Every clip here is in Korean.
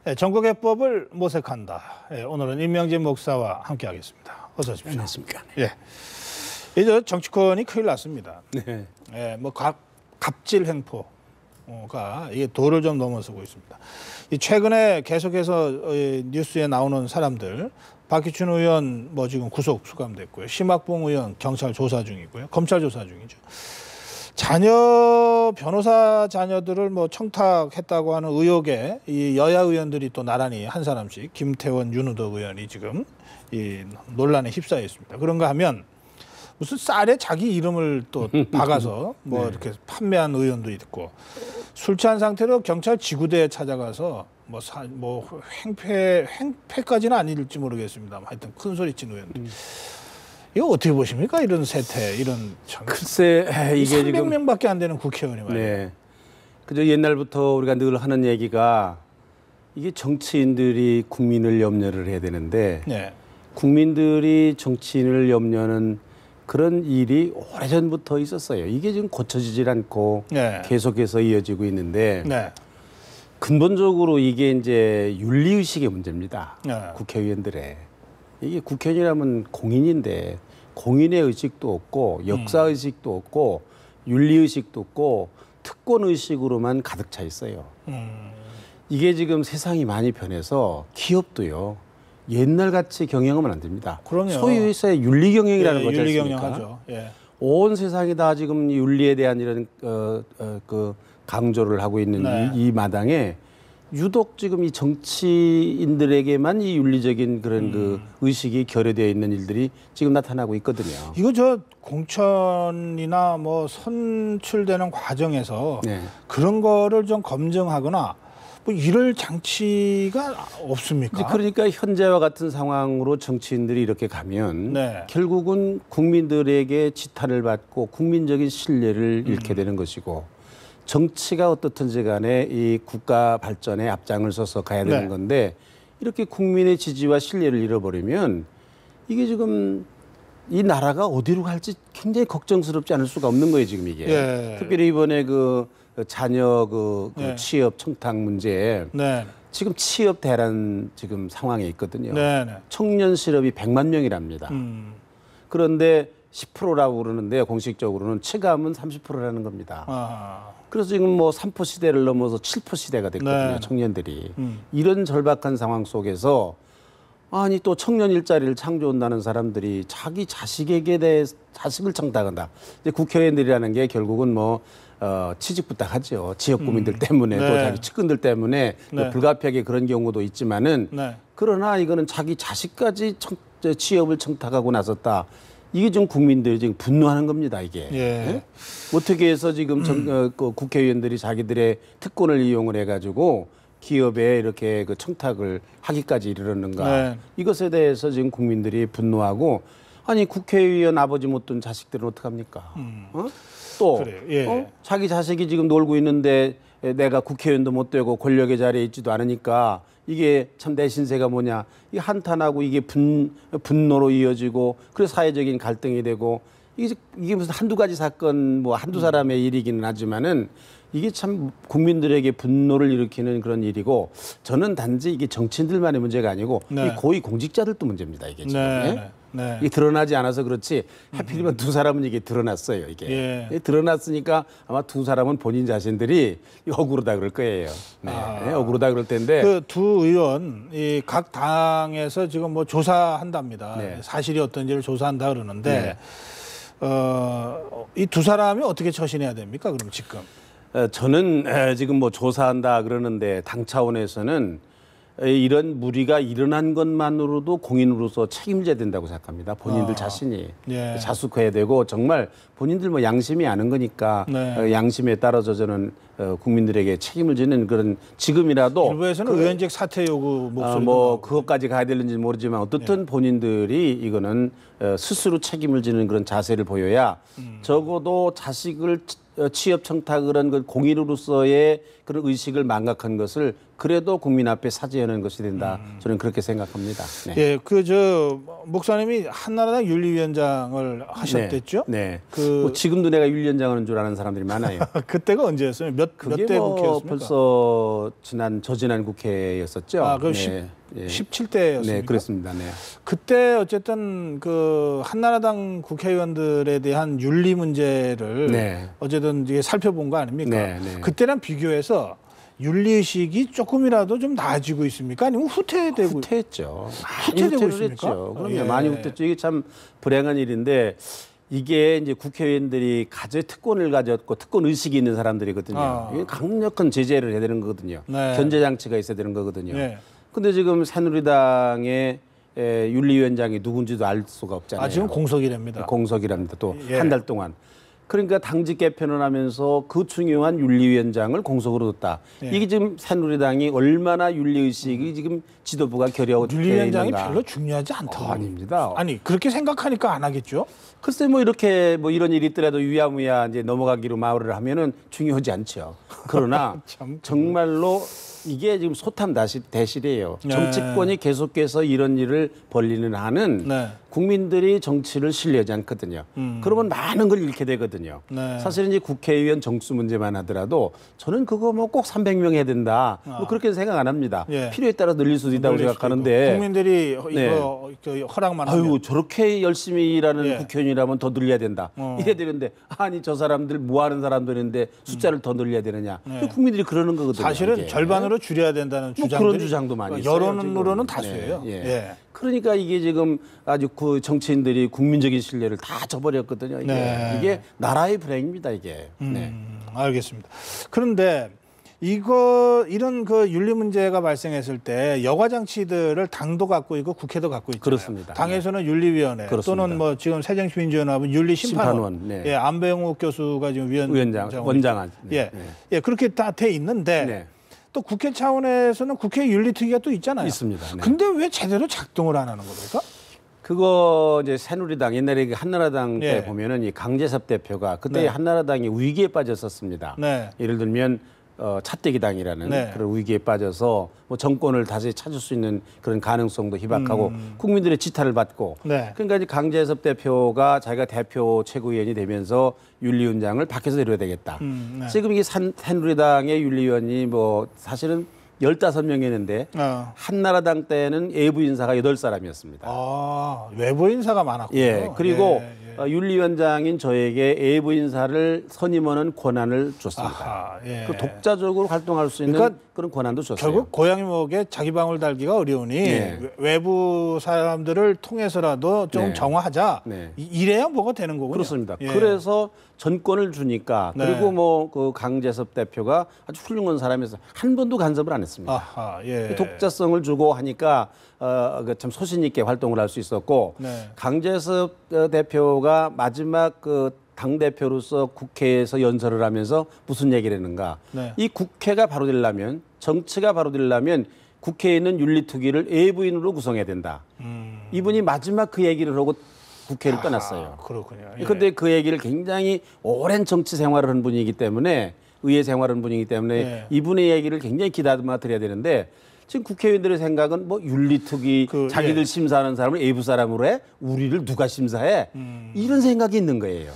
네, 정국의법을 모색한다. 네, 오늘은 임명진 목사와 함께하겠습니다. 어서 오십시오. 안녕하십니까. 예, 이제 정치권이 큰일 났습니다. 네. 예, 뭐 갑질 행포가 이게 도를 좀 넘어서고 있습니다. 최근에 계속해서 뉴스에 나오는 사람들, 박기춘 의원 뭐 지금 구속 수감됐고요. 심학봉 의원 경찰 조사 중이고요. 검찰 조사 중이죠. 변호사 자녀들을 뭐 청탁했다고 하는 의혹에 이 여야 의원들이 또 나란히 한 사람씩 김태원, 윤우덕 의원이 지금 이 논란에 휩싸여 있습니다. 그런가 하면 무슨 쌀에 자기 이름을 또 박아서 뭐 네. 이렇게 판매한 의원도 있고 술 취한 상태로 경찰 지구대에 찾아가서 뭐 행패까지는 아닐지 모르겠습니다. 하여튼 큰 소리 친 의원들. 이거 어떻게 보십니까? 이런 세태, 이런 글쎄 이게 300명밖에 안 되는 국회의원이 말이에요. 네. 그저 옛날부터 우리가 늘 하는 얘기가 이게 정치인들이 국민을 염려를 해야 되는데 네. 국민들이 정치인을 염려하는 그런 일이 오래전부터 있었어요. 이게 지금 고쳐지질 않고 네. 계속해서 이어지고 있는데 네. 근본적으로 이게 이제 윤리의식의 문제입니다. 네. 국회의원들의. 이게 국회의원이라면 공인인데 공인의 의식도 없고 역사의식도 없고 윤리의식도 없고 특권의식으로만 가득 차 있어요. 이게 지금 세상이 많이 변해서 기업도요. 옛날같이 경영하면 안 됩니다. 그럼요. 소위 회사의 윤리경영이라는 예, 거지 않습니까? 윤리경영하죠. 예. 온 세상이 다 지금 윤리에 대한 이런 그 강조를 하고 있는 네. 이 마당에 유독 지금 이 정치인들에게만 이 윤리적인 그런 그 의식이 결여되어 있는 일들이 지금 나타나고 있거든요. 이거 저 공천이나 뭐 선출되는 과정에서 네. 그런 거를 좀 검증하거나 뭐 이럴 장치가 없습니까? 그러니까 현재와 같은 상황으로 정치인들이 이렇게 가면 네. 결국은 국민들에게 지탄을 받고 국민적인 신뢰를 잃게 되는 것이고 정치가 어떻든지 간에 이 국가 발전에 앞장을 서서 가야 되는 네. 건데 이렇게 국민의 지지와 신뢰를 잃어버리면 이게 지금 이 나라가 어디로 갈지 굉장히 걱정스럽지 않을 수가 없는 거예요, 지금 이게. 예. 특별히 이번에 그 자녀 네. 취업 청탁 문제 네. 지금 취업 대란 지금 상황에 있거든요. 네. 네. 청년 실업이 100만 명이랍니다. 그런데 10%라고 그러는데 공식적으로는 체감은 30%라는 겁니다. 아. 그래서 지금 뭐 3% 시대를 넘어서 7% 시대가 됐거든요. 네. 청년들이. 이런 절박한 상황 속에서 아니 또 청년 일자리를 창조한다는 사람들이 자기 자식에게 대해 자식을 청탁한다. 이제 국회의원들이라는 게 결국은 뭐 취직부터 하죠. 지역 구민들 때문에 네. 또 자기 측근들 때문에 네. 또 불가피하게 그런 경우도 있지만은 네. 그러나 이거는 자기 자식까지 취업을 청탁하고 나섰다. 이게 좀 국민들이 지금 분노하는 겁니다, 이게. 예. 네? 어떻게 해서 지금 그 국회의원들이 자기들의 특권을 이용을 해가지고 기업에 이렇게 그 청탁을 하기까지 이르렀는가. 네. 이것에 대해서 지금 국민들이 분노하고 아니 국회의원 아버지 못 둔 자식들은 어떡합니까? 또 그래요. 예. 자기 자식이 지금 놀고 있는데 내가 국회의원도 못 되고 권력의 자리에 있지도 않으니까 이게 참 내 신세가 뭐냐. 이 한탄하고 이게 분노로 이어지고 그래서 사회적인 갈등이 되고 이게 무슨 한두 가지 사건 뭐 한두 사람의 일이기는 하지만은 이게 참 국민들에게 분노를 일으키는 그런 일이고 저는 단지 이게 정치인들만의 문제가 아니고 네. 이 고위 공직자들도 문제입니다. 이게 지금. 네. 네? 네. 이게 드러나지 않아서 그렇지 하필이면 두 사람은 이게 드러났어요. 이게 예. 드러났으니까 아마 두 사람은 본인 자신들이 억울하다 그럴 거예요. 네. 네, 억울하다 그럴 텐데 그 두 의원 이 각 당에서 지금 뭐 조사한답니다. 네. 사실이 어떤지를 조사한다 그러는데 이 두 사람이 어떻게 처신해야 됩니까? 그럼 지금 저는 지금 뭐 조사한다 그러는데 당 차원에서는 이런 무리가 일어난 것만으로도 공인으로서 책임져야 된다고 생각합니다. 본인들 자신이 예. 자숙해야 되고 정말 본인들 뭐 양심이 아는 거니까 네. 양심에 따라서 저는 국민들에게 책임을 지는 그런 지금이라도 일부에서는 의원직 사퇴 요구 목소리도 뭐 나오고. 그것까지 가야 되는지 모르지만 어떻든 본인들이 이거는 스스로 책임을 지는 그런 자세를 보여야 적어도 자식을 취업 청탁 그런 그 공인으로서의 그런 의식을 망각한 것을 그래도 국민 앞에 사죄하는 것이 된다. 저는 그렇게 생각합니다. 네. 예, 목사님이 한나라당 윤리위원장을 하셨댔죠? 네. 그 지금도 내가 윤리위원장 하는 줄 아는 사람들이 많아요. 그때가 언제였어요? 몇 그게 대 뭐 국회였습니까? 벌써 저지난 국회였었죠. 아, 그럼 네. 17대였습니까? 네, 그렇습니다. 네. 그때 어쨌든 그 한나라당 국회의원들에 대한 윤리 문제를 네. 어쨌든 이게 살펴본 거 아닙니까? 네, 네. 그때랑 비교해서 윤리의식이 조금이라도 좀 나아지고 있습니까? 아니면 후퇴되고 후퇴했죠. 후퇴되고 후퇴를 있습니까? 했죠. 그럼요. 예. 많이 후퇴했죠. 이게 참 불행한 일인데 이게 이제 국회의원들이 가져 특권을 가졌고 특권 의식이 있는 사람들이거든요. 이게 강력한 제재를 해야 되는 거거든요. 네. 견제 장치가 있어야 되는 거거든요. 네. 근데 지금 새누리당의 윤리위원장이 누군지도 알 수가 없잖아요. 아, 지금 공석이랍니다. 공석이랍니다. 또 예. 한 달 동안. 그러니까 당직 개편을 하면서 그 중요한 윤리위원장을 공석으로 뒀다. 예. 이게 지금 새누리당이 얼마나 윤리의식이 지금 지도부가 결여하고 윤리위원장이 있는가. 별로 중요하지 않다. 아닙니다. 아니 그렇게 생각하니까 안 하겠죠? 글쎄 뭐 이렇게 뭐 이런 일이 있더라도 유야무야 이제 넘어가기로 마무리를 하면은 중요하지 않죠. 그러나 참. 정말로 이게 지금 소탐 대실이에요. 네. 정치권이 계속해서 이런 일을 벌리는 한은 네. 국민들이 정치를 신뢰하지 않거든요. 그러면 많은 걸 잃게 되거든요. 네. 사실은 이제 국회의원 정수 문제만 하더라도 저는 그거 뭐 꼭 300명 해야 된다. 뭐 그렇게 생각 안 합니다. 예. 필요에 따라 늘릴 수도 있다고 늘릴 수도 생각하는데 있고. 국민들이 네. 이거 허락만 하면 아유 저렇게 열심히 일하는 예. 국회의원이라면 더 늘려야 된다. 이래야 되는데 아니 저 사람들 뭐 하는 사람들인데 숫자를 더 늘려야 되느냐. 국민들이 그러는 거거든요. 사실은 이게. 절반으로 줄여야 된다는 뭐 주장들이 그런 주장도 많이 있어요. 여론으로는 지금. 다수예요. 네, 예. 예. 그러니까 이게 지금 아주 그 정치인들이 국민적인 신뢰를 다 저버렸거든요. 이게, 네. 이게 나라의 불행입니다. 이게. 네. 알겠습니다. 그런데 이런 그 윤리 문제가 발생했을 때 여과 장치들을 당도 갖고 있고 국회도 갖고 있잖아요. 그렇습니다. 당에서는 윤리위원회 그렇습니다. 또는 뭐 지금 새정치민주연합은 윤리심판원. 네. 예, 안배웅욱 교수가 지금 원장한. 예, 예, 그렇게 다 돼 있는데 네. 또 국회 차원에서는 국회 윤리특위가 또 있잖아요. 있습니다. 네. 근데 왜 제대로 작동을 안 하는 겁니까? 그거 이제 새누리당 옛날에 그 한나라당 때 예. 보면은 이 강재섭 대표가 그때 네. 한나라당이 위기에 빠졌었습니다. 네. 예를 들면 차떼기당이라는 네. 그런 위기에 빠져서 뭐 정권을 다시 찾을 수 있는 그런 가능성도 희박하고 국민들의 지탄을 받고 네. 그러니까 이제 강재섭 대표가 자기가 대표 최고위원이 되면서 윤리위원장을 밖에서 내려야 되겠다. 네. 지금 이게 새누리당의 윤리위원이 뭐 사실은 15명이었는데 한나라당 때는 외부 인사가 8사람이었습니다. 아, 외부 인사가 많았군요. 예, 그리고 예, 예. 윤리위원장인 저에게 외부 인사를 선임하는 권한을 줬습니다. 아하, 예. 그 독자적으로 활동할 수 있는 그러니까 그런 권한도 줬어요. 결국 고양이 목에 자기 방울 달기가 어려우니 네. 외부 사람들을 통해서라도 좀 네. 정화하자. 네. 이래야 뭐가 되는 거군요. 그렇습니다. 예. 그래서 전권을 주니까 네. 그리고 뭐 그 강재섭 대표가 아주 훌륭한 사람이어서 한 번도 간섭을 안 했습니다. 아하, 예. 독자성을 주고 하니까 참 소신 있게 활동을 할 수 있었고 네. 강재섭 대표가 마지막 그 당 대표로서 국회에서 연설을 하면서 무슨 얘기를 했는가? 네. 이 국회가 바로 되려면 정치가 바로 되려면 국회에 있는 윤리특위를 외부인으로 구성해야 된다. 이분이 마지막 그 얘기를 하고 국회를 떠났어요. 그렇군요. 그런데 그 얘기를 굉장히 오랜 정치 생활을 한 분이기 때문에 의회 생활을 한 분이기 때문에 예. 이분의 얘기를 굉장히 기다려 드려야 되는데 지금 국회의원들의 생각은 뭐 윤리특위 자기들 예. 심사하는 사람을 외부 사람으로 해? 우리를 누가 심사해? 이런 생각이 있는 거예요.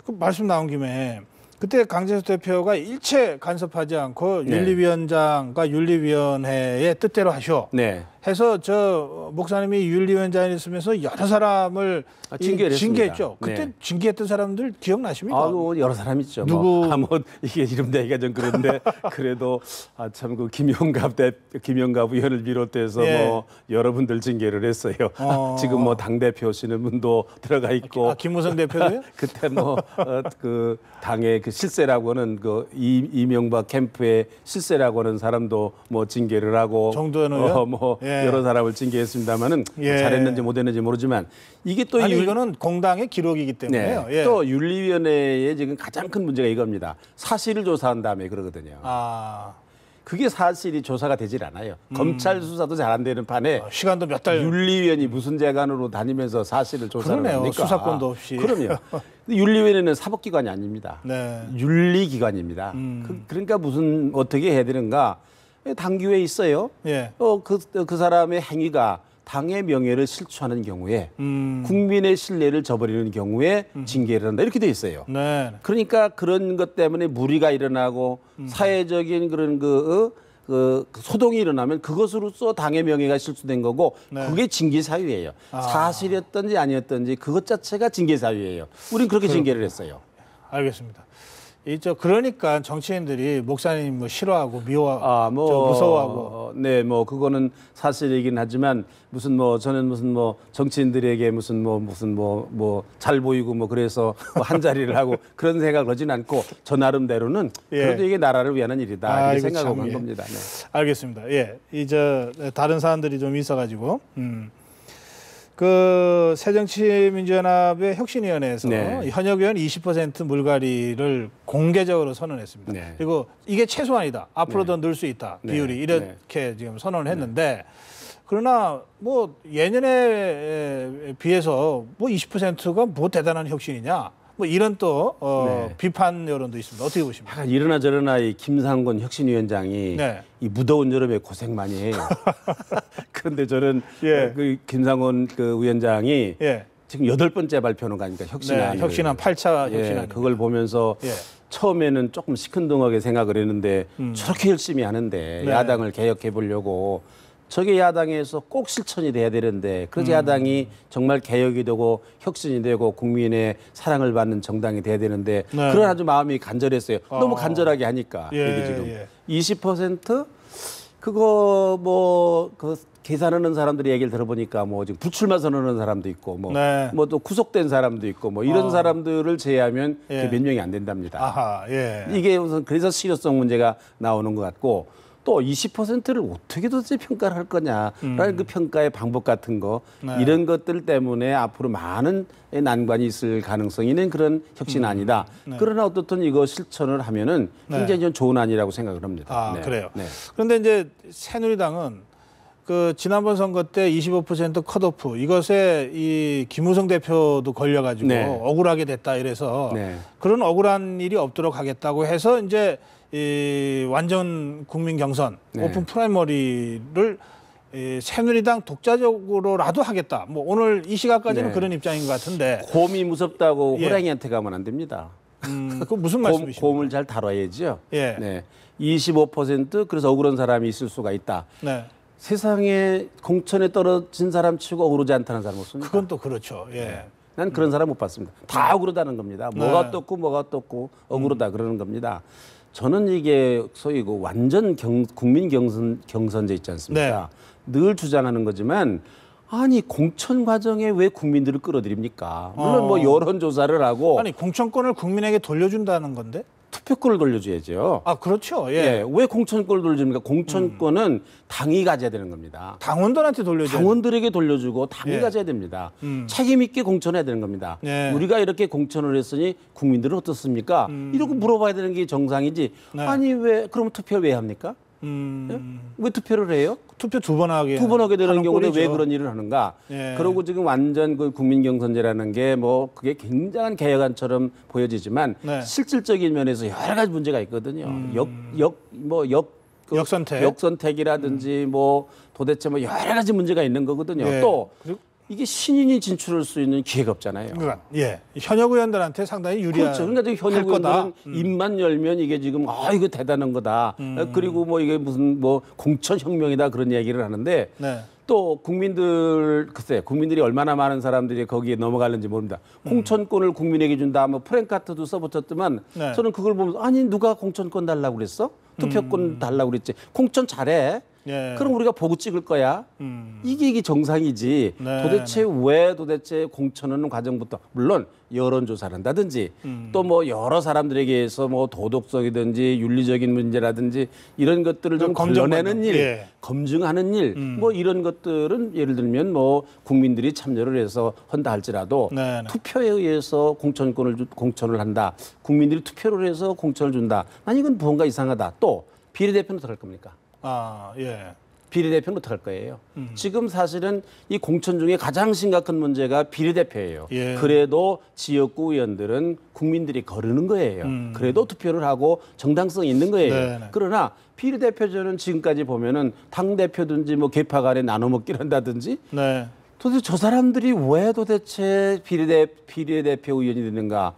그 말씀 나온 김에 그때 강재수 대표가 일체 간섭하지 않고 네. 윤리위원장과 윤리위원회의 뜻대로 하셔. 네. 해서 저 목사님이 윤리위원장이 있으면서 여러 사람을 징계를 징계했죠. 했습니다. 그때 네. 징계했던 사람들 기억나십니까? 뭐 여러 사람 있죠. 누구? 뭐 이게 이름 대기가 좀 그런데 그래도 참 그 김영갑 의원을 비롯해서 예. 뭐 여러분들 징계를 했어요. 지금 뭐 당 대표시는 분도 들어가 있고. 김무성 대표도요? 그때 뭐 그 당의 그 실세라고는 그 이명박 캠프의 실세라고는 사람도 뭐 징계를 하고 정도현 의원? 뭐 예. 여러 사람을 징계했습니다만은 예. 잘했는지 못했는지 모르지만 이게 또 아니 이거는 공당의 기록이기 때문에요. 네. 예. 또 윤리위원회의 지금 가장 큰 문제가 이겁니다. 사실을 조사한 다음에 그러거든요. 아, 그게 사실이 조사가 되질 않아요. 검찰 수사도 잘 안 되는 판에 시간도 몇 달. 윤리위원이 무슨 재간으로 다니면서 사실을 조사를 그러네요. 합니까? 수사권도 없이. 그럼요. 근데 윤리위원회는 사법기관이 아닙니다. 네. 윤리기관입니다. 그러니까 무슨 어떻게 해야 되는가? 당규에 있어요. 예. 그 사람의 행위가 당의 명예를 실추하는 경우에 국민의 신뢰를 저버리는 경우에 징계를 한다 이렇게 돼 있어요. 네. 그러니까 그런 것 때문에 무리가 일어나고 사회적인 그런 그 소동이 일어나면 그것으로서 당의 명예가 실추된 거고 네. 그게 징계 사유예요. 사실이었든지 아니었든지 그것 자체가 징계 사유예요. 우린 그렇게 징계를 했어요. 알겠습니다. 그러니까 정치인들이 목사님 뭐 싫어하고 무서워하고. 네, 뭐 그거는 사실이긴 하지만 저는 정치인들에게 잘 보이고 뭐 그래서 한 자리를 하고 그런 생각을 하진 않고 저 나름대로는 예. 그래도 이게 나라를 위하는 일이다 이렇게 이거 생각하고 참, 한 예. 겁니다. 네. 알겠습니다. 예, 다른 사안들이 좀 있어가지고. 그 새정치민주연합의 혁신위원회에서 네. 현역 의원 20% 물갈이를 공개적으로 선언했습니다. 네. 그리고 이게 최소한이다. 앞으로 더 늘 수 있다. 네. 비율이 이렇게 지금 선언을 했는데 그러나 뭐 예년에 비해서 뭐 20%가 뭐 대단한 혁신이냐. 뭐 이런 또 네. 비판 여론도 있습니다. 어떻게 보십니까? 약간 이러나 저러나 이 김상곤 혁신위원장이 네. 이 무더운 여름에 고생 많이 해요. 그런데 저는 예. 그 김상곤 그 위원장이 예. 지금 8번째 발표하는 거 아닙니까? 혁신안. 네, 혁신안 8차 예, 혁신안. 그걸 보면서 예. 처음에는 조금 시큰둥하게 생각을 했는데 저렇게 열심히 하는데 네. 야당을 개혁해 보려고 저게 야당에서 꼭 실천이 돼야 되는데 그래서 야당이 정말 개혁이 되고 혁신이 되고 국민의 사랑을 받는 정당이 돼야 되는데 네. 그런 아주 마음이 간절했어요. 너무 간절하게 하니까 예, 이게 지금 예. 20% 그거 그 계산하는 사람들의 얘기를 들어보니까 뭐 지금 불출마 선언하는 사람도 있고 네. 뭐 또 구속된 사람도 있고 뭐 이런 사람들을 제외하면 예. 그게 몇 명이 안 된답니다. 아하, 예. 이게 우선 그래서 실효성 문제가 나오는 것 같고 또 20%를 어떻게 도대체 평가를 할 거냐라는 그 평가의 방법 같은 거 네. 이런 것들 때문에 앞으로 많은 난관이 있을 가능성이 있는 그런 혁신안이다. 네. 그러나 어떻든 이거 실천을 하면은 굉장히 네. 좀 좋은 안이라고 생각을 합니다. 네. 그래요. 네. 그런데 이제 새누리당은 그 지난번 선거 때 25% 컷오프 이것에 이 김무성 대표도 걸려가지고 네. 억울하게 됐다 이래서 네. 그런 억울한 일이 없도록 하겠다고 해서 이제 이 완전 국민 경선 네. 오픈 프라이머리를 새누리당 독자적으로라도 하겠다. 뭐 오늘 이 시각까지는 네. 그런 입장인 것 같은데. 곰이 무섭다고 예. 호랑이한테 가면 안 됩니다. 그 무슨 말씀이십니까? 곰을 잘 다뤄야죠. 예. 네. 25% 그래서 억울한 사람이 있을 수가 있다. 네. 세상에 공천에 떨어진 사람 치고 억울하지 않다는 사람 없습니다. 그건 또 그렇죠. 예. 난 그런 사람 못 봤습니다. 다 억울하다는 겁니다. 뭐가 떴고 억울하다 그러는 겁니다. 저는 이게 소위 그 완전 국민 경선제 있지 않습니까? 늘 주장하는 거지만 아니 공천 과정에 왜 국민들을 끌어들입니까? 물론 뭐 여론조사를 하고 아니 공천권을 국민에게 돌려준다는 건데? 투표권을 돌려줘야죠. 아 그렇죠. 예. 예, 왜 공천권을 돌려줍니까? 공천권은 당이 가져야 되는 겁니다. 당원들한테 돌려줘. 당원들에게 돌려주고 당이 예. 가져야 됩니다. 책임 있게 공천해야 되는 겁니다. 예. 우리가 이렇게 공천을 했으니 국민들은 어떻습니까? 이러고 물어봐야 되는 게 정상이지. 네. 아니 왜 그럼 투표를 왜 합니까? 왜 투표를 해요? 투표 2번 하게. 2번 하게 되는 하는 경우는 왜 꼴이죠. 그런 일을 하는가? 예. 그러고 지금 완전 그 국민 경선제라는 게 뭐 그게 굉장한 개혁안처럼 보여지지만 네. 실질적인 면에서 여러 가지 문제가 있거든요. 역선택. 역선택이라든지 뭐 도대체 뭐 여러 가지 문제가 있는 거거든요. 예. 또 그리고 이게 신인이 진출할 수 있는 기회가 없잖아요. 그러니까 예. 현역 의원들한테 상당히 유리한. 그렇죠. 그러니까 지금 현역 의원들은 입만 열면 이게 지금 이거 대단한 거다. 그리고 뭐 이게 무슨 뭐 공천 혁명이다 그런 얘기를 하는데 네. 또 국민들이 얼마나 많은 사람들이 거기에 넘어가는지 모릅니다. 공천권을 국민에게 준다. 뭐 프랭카트도 써붙였지만 네. 저는 그걸 보면서 아니 누가 공천권 달라고 그랬어? 투표권 달라고 그랬지. 공천 잘해. 예. 그럼 우리가 보고 찍을 거야. 이게 정상이지. 네, 도대체 왜 공천하는 과정부터 물론 여론조사를 한다든지 또 뭐 여러 사람들에게 의해서 뭐 도덕성이든지 윤리적인 문제라든지 이런 것들을 좀 걸러내는 일, 예. 검증하는 일, 뭐 이런 것들은 예를 들면 뭐 국민들이 참여를 해서 한다 할지라도 네, 네. 투표에 의해서 공천을 한다. 국민들이 투표를 해서 공천을 준다. 난 이건 뭔가 이상하다. 또 비례대표는 어떡할 겁니까? 아 예. 비례대표는 어떡할 거예요? 지금 사실은 이 공천 중에 가장 심각한 문제가 비례대표예요. 예. 그래도 지역구 의원들은 국민들이 거르는 거예요. 그래도 투표를 하고 정당성이 있는 거예요. 네네. 그러나 비례대표제는 지금까지 보면은 당대표든지 뭐 계파 간에 나눠 먹기를 한다든지 네. 도대체 저 사람들이 왜 도대체 비례대표 의원이 되는가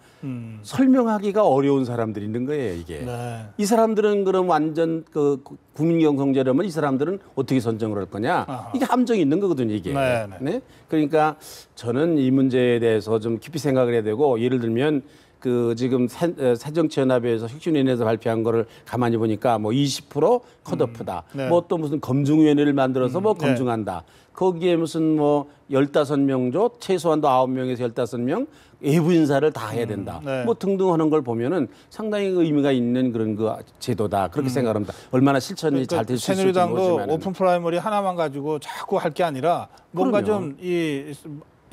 설명하기가 어려운 사람들이 있는 거예요, 이게. 네. 이 사람들은 그럼 완전 그 국민경선제라면 이 사람들은 어떻게 선정을 할 거냐? 아하. 이게 함정이 있는 거거든요, 이게. 네, 네. 네? 그러니까 저는 이 문제에 대해서 좀 깊이 생각을 해야 되고 예를 들면 그 지금 새정치연합에서 혁신위원회에서 발표한 거를 가만히 보니까 뭐 20% 컷오프다. 네. 뭐 또 무슨 검증위원회를 만들어서 뭐 네. 검증한다. 거기에 무슨 뭐 15명조 최소한도 9명에서 15명 외부 인사를 다 해야 된다. 네. 뭐 등등 하는 걸 보면은 상당히 의미가 있는 그런 그 제도다. 그렇게 생각합니다. 얼마나 실천이 잘 될 수 있을지 새누리당도 모르지만 오픈 프라이머리 하나만 가지고 자꾸 할 게 아니라 뭔가 그럼요. 좀 이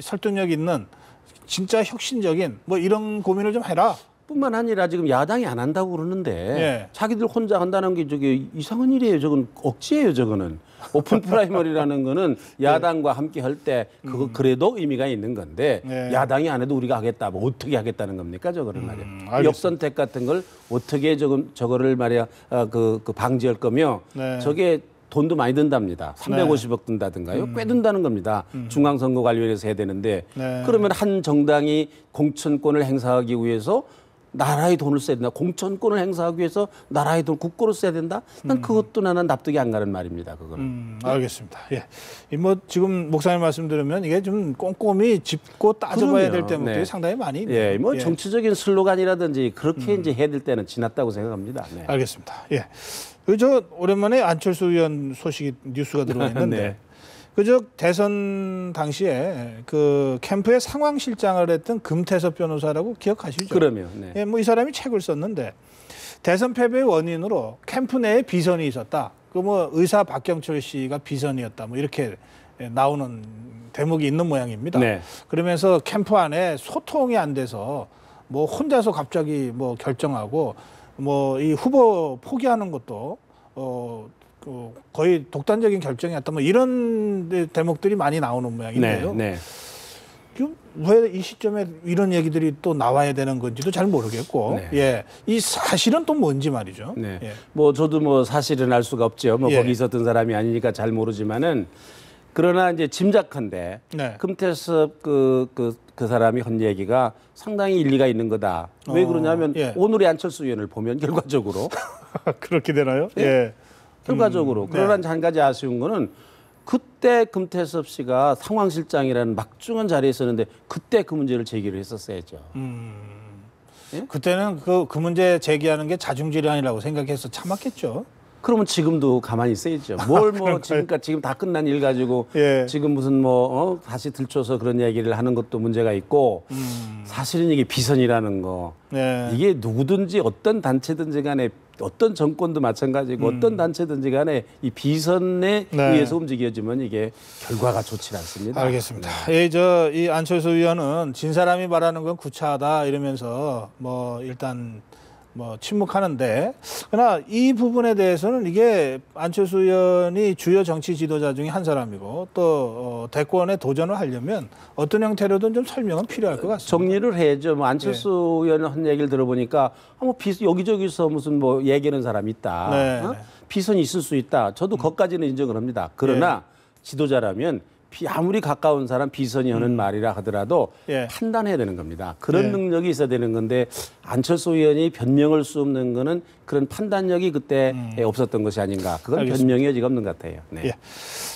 설득력 있는 진짜 혁신적인 뭐 이런 고민을 좀 해라. 뿐만 아니라 지금 야당이 안 한다고 그러는데 예. 자기들 혼자 한다는 게 저게 이상한 일이에요. 저건 억지예요. 저거는 오픈 프라이머리라는 거는 야당과 함께 할 때 그거 그래도 의미가 있는 건데 예. 야당이 안 해도 우리가 하겠다. 뭐 어떻게 하겠다는 겁니까? 저거를 말이야. 알겠습니다. 역선택 같은 걸 어떻게 저거를 말이야 그 방지할 거며 네. 저게 돈도 많이 든답니다. 350억 든다든가요. 꽤 든다는 겁니다. 중앙선거관리위원회에서 해야 되는데 네. 그러면 한 정당이 공천권을 행사하기 위해서 나라의 돈을 써야 된다. 공천권을 행사하기 위해서 나라의 돈 국고를 써야 된다. 난 그것도 나는 납득이 안 가는 말입니다. 그거는. 알겠습니다. 예. 이 뭐 지금 목사님 말씀 들으면 이게 좀 꼼꼼히 짚고 따져봐야 될 그럼요. 대목들이 네. 상당히 많이 있네요. 예, 뭐 정치적인 슬로건이라든지 그렇게 이제 해야 될 때는 지났다고 생각합니다. 네. 알겠습니다. 예. 그저 오랜만에 안철수 의원 소식이 뉴스가 들어와 있는데 네. 그저 대선 당시에 그 캠프의 상황실장을 했던 금태섭 변호사라고 기억하시죠? 그러면 네. 예, 뭐 이 사람이 책을 썼는데 대선 패배의 원인으로 캠프 내에 비선이 있었다. 그 뭐 의사 박경철 씨가 비선이었다. 뭐 이렇게 나오는 대목이 있는 모양입니다. 네. 그러면서 캠프 안에 소통이 안 돼서 뭐 혼자서 갑자기 뭐 결정하고 뭐 이 후보 포기하는 것도 그 거의 독단적인 결정이었다. 뭐 이런 대목들이 많이 나오는 모양인데요. 네. 네. 왜 이 시점에 이런 얘기들이 또 나와야 되는 건지도 잘 모르겠고, 네. 예, 이 사실은 또 뭔지 말이죠. 네. 예. 뭐 저도 뭐 사실은 알 수가 없죠. 뭐 예. 거기 있었던 사람이 아니니까 잘 모르지만은 그러나 이제 짐작한데 네. 금태섭 그 사람이 한 얘기가 상당히 일리가 있는 거다. 왜 그러냐면 예. 오늘의 안철수 의원을 보면 결과적으로 그렇게 되나요? 예. 예. 결과적으로 네. 그러나 한 가지 아쉬운 거는 그때 금태섭 씨가 상황실장이라는 막중한 자리에 있었는데 그때 그 문제를 제기를 했었어야죠. 예? 그때는 그 문제 제기하는 게 자중질환이라고 생각해서 참았겠죠. 그러면 지금도 가만히 있어야죠. 뭘 뭐 지금 다 끝난 일 가지고 예. 지금 무슨 뭐 다시 들춰서 그런 얘기를 하는 것도 문제가 있고 사실은 이게 비선이라는 거 네. 이게 누구든지 어떤 단체든지 간에 어떤 정권도 마찬가지고 어떤 단체든지 간에 이 비선에 네. 의해서 움직여지면 이게 결과가 좋지 않습니다. 알겠습니다. 예, 이 안철수 의원은 진 사람이 말하는 건 구차하다 이러면서 뭐 일단 뭐 침묵하는데 그러나 이 부분에 대해서는 이게 안철수 의원이 주요 정치 지도자 중에 한 사람이고 또 대권에 도전을 하려면 어떤 형태로든 좀 설명은 필요할 것 같습니다. 정리를 해야죠. 뭐 안철수 의원 한 얘기를 들어보니까 뭐 여기저기서 무슨 뭐 얘기하는 사람이 있다. 네, 어? 네. 비선이 있을 수 있다. 저도 거기까지는 인정을 합니다. 그러나 지도자라면 아무리 가까운 사람 비선이 하는 말이라 하더라도 예. 판단해야 되는 겁니다. 그런 예. 능력이 있어야 되는 건데 안철수 의원이 변명을 수 없는 거는 그런 판단력이 그때 없었던 것이 아닌가. 그건 알겠습니다. 변명의 여지가 없는 것 같아요. 네. 예.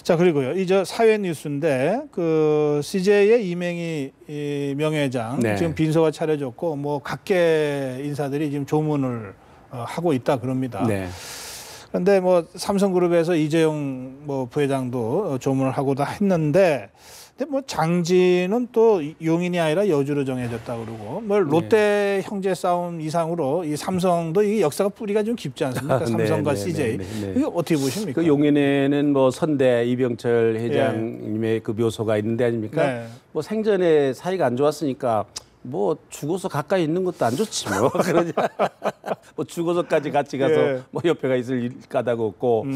자 그리고요. 이제 사회 뉴스인데 그 CJ의 이명희 이 명예회장 네. 지금 빈소가 차려졌고 뭐 각계 인사들이 지금 조문을 하고 있다 그럽니다. 네. 그런데 뭐 삼성그룹에서 이재용 뭐 부회장도 조문을 하고 다 했는데, 근데 뭐 장지는 또 용인이 아니라 여주로 정해졌다 그러고, 뭐 롯데 형제 싸움 이상으로 이 삼성도 이 역사가 뿌리가 좀 깊지 않습니까? 네, 삼성과 네, CJ. 네, 네, 네. 이거 어떻게 보십니까? 그 용인에는 뭐 선대 이병철 회장님의 그 묘소가 있는 데 아닙니까? 네. 뭐 생전에 사이가 안 좋았으니까 뭐 죽어서 가까이 있는 것도 안 좋지 뭐. 그러냐. 뭐 죽어서까지 같이 가서 예. 뭐 옆에가 있을 까닭 없고.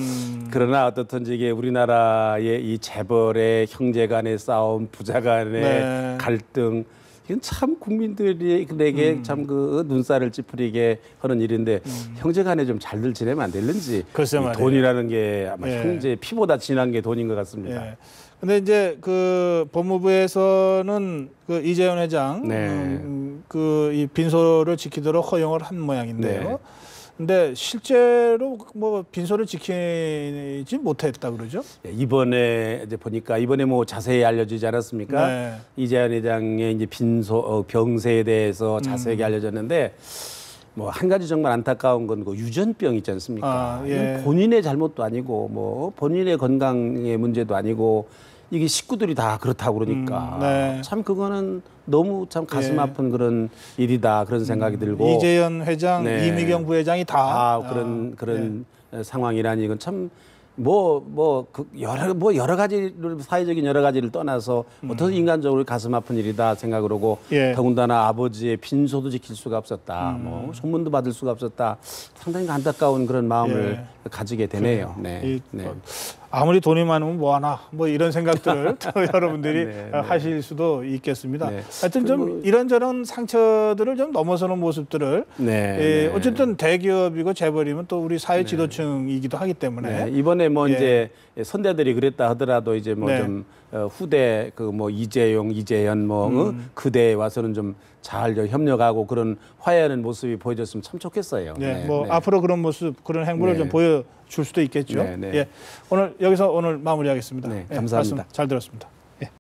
그러나 어떻든지 이게 우리나라의 이 재벌의 형제간의 싸움, 부자간의 네. 갈등. 이건 참 국민들에게 참 그 눈살을 찌푸리게 하는 일인데 형제간에 좀 잘들 지내면 안 되는지. 글쎄 이 말이에요. 돈이라는 게 아마 예. 형제 피보다 진한 게 돈인 것 같습니다. 예. 근데 이제 그 법무부에서는 그 이재현 회장 네. 그 이 빈소를 지키도록 허용을 한 모양인데요. 네. 근데 실제로 뭐 빈소를 지키지 못했다 그러죠? 예, 이번에 이제 보니까 이번에 뭐 자세히 알려지지 않았습니까? 네. 이재현 회장의 이제 병세에 대해서 자세하게 알려졌는데 뭐 한 가지 정말 안타까운 건 그 유전병 있지 않습니까? 아, 예. 이건 본인의 잘못도 아니고 뭐 본인의 건강의 문제도 아니고 이게 식구들이 다 그렇다고 그러니까 네. 참 그거는 너무 참 가슴 예. 아픈 그런 일이다 그런 생각이 들고 이재현 회장, 네. 이미경 부회장이 다 아, 그런 상황이라니 이건 참 여러 가지를 사회적인 여러 가지를 떠나서 어떤 인간적으로 가슴 아픈 일이다 생각을 하고 예. 더군다나 아버지의 빈소도 지킬 수가 없었다, 뭐 소문도 받을 수가 없었다, 상당히 안타까운 그런 마음을 가지게 되네요. 네. 이, 네. 아무리 돈이 많으면 뭐하나 뭐 이런 생각들을 또 여러분들이 네, 네. 하실 수도 있겠습니다. 네. 하여튼 좀 이런저런 상처들을 좀 넘어서는 모습들을 네, 예, 네. 어쨌든 대기업이고 재벌이면 또 우리 사회 지도층이기도 하기 때문에 네, 이번에 뭐 예. 이제 선대들이 그랬다 하더라도 이제 뭐 네. 좀 후대 그 뭐 이재용, 이재현 뭐 그대에 와서는 좀 잘 협력하고 그런 화해하는 모습이 보여줬으면 참 좋겠어요. 네, 뭐 앞으로 그런 모습, 그런 행보를 네. 좀 보여줄 수도 있겠죠. 네, 네. 예, 오늘 여기서 마무리하겠습니다. 네, 예, 감사합니다. 말씀 잘 들었습니다.